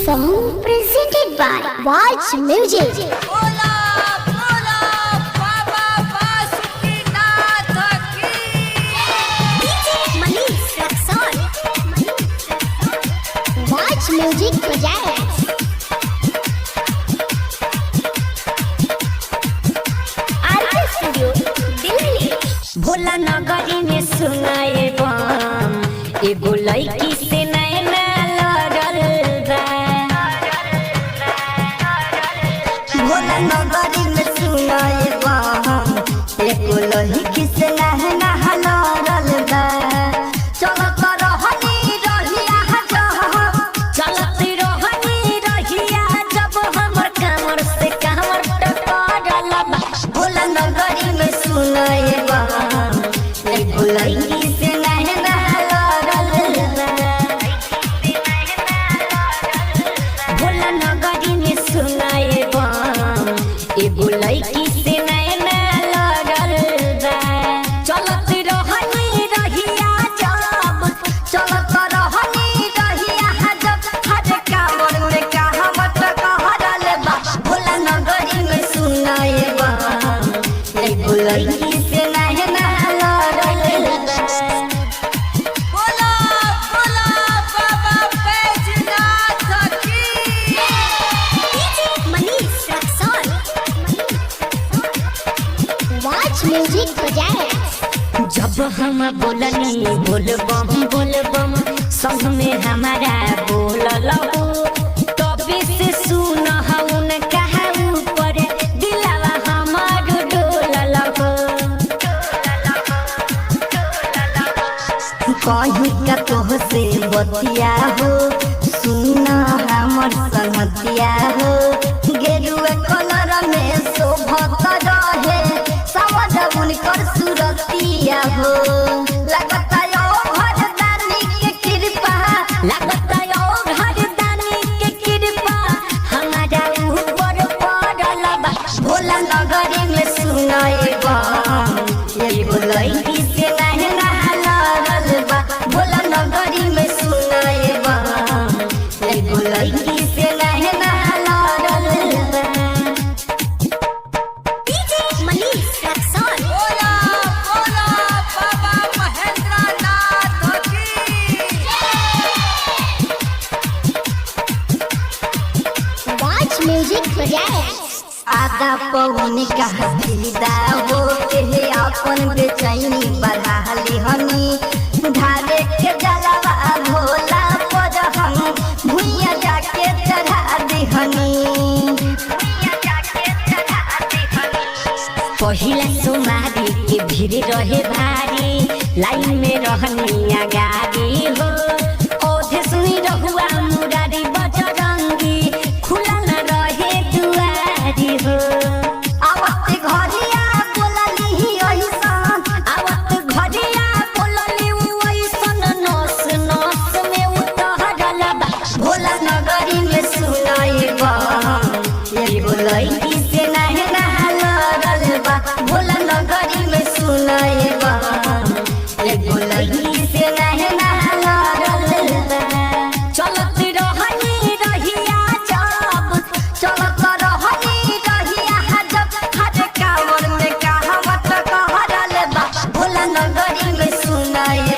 song presented by Watch Music. Watch Music Project. RK Studio, Delhi. Bhola नगरी में सुनाए बम एगो लड़की से नैना लड़ल बा। भोला नगरी में सुनाए बम एगो लड़की से नैना लड़ल बा। चलत रहनी रहिया जब हमर कमर से कमर टकराल बा। भोला नगरी में सुनाए लड़की से नैना लड़ल बा। भोला नगरी में सुनाए बम एगो लड़की से नैना लड़ल बा। चलत रहनी रहिया जब हर कांवर में कहवत कहरल बा। भोला नगरी में सुनाए बम एगो लड़की से नैना Music Project. जब हम बोलनी बोल बम संग में हमारा बोलल हो तबे से सुन हउन कहा ऊपर दिलवा हमार डोलल हो। कहीं का तोह से बतिया हो सुन हमर संगतिया हो। गेरुआ कलर में शोभत रहे उनकर सुरतिया हो। लगता यो घरदानी के कृपा हमारा ऊपर पड़ल बा। भोला नगरी में सुनाए बम एगो लड़की से नैना लड़ल बा। भोला नगरी में सुनाए बम एगो लड़की से नैना लड़ल बा। Music Project. आगा पवन का फिदा हो के अपन बेचैनी बढ़ा लिहनी। ढाले के जलवा भोला पर हम भुइया जाके चढ़ा दिहनी। पहिला सोमारी के भीड़ रहे भारी लाइन में रहनी आगारी हो। ओधे सुनी रहुआ मुरारी बजरंगी खुला न रहे दुआरी हो। आवत घरिया बोलली ओइसन नस में उतरल बा। भोला नगरी में सुनाए बम एगो लड़की से नैना लड़ल बा। भोला नगरी में सुनाए बम एगो लड़की से नैना लड़ल बा। चलत रहनी रहिया जब हर कांवर में कहवत कहरल बा। भोला नगरी में सुनाए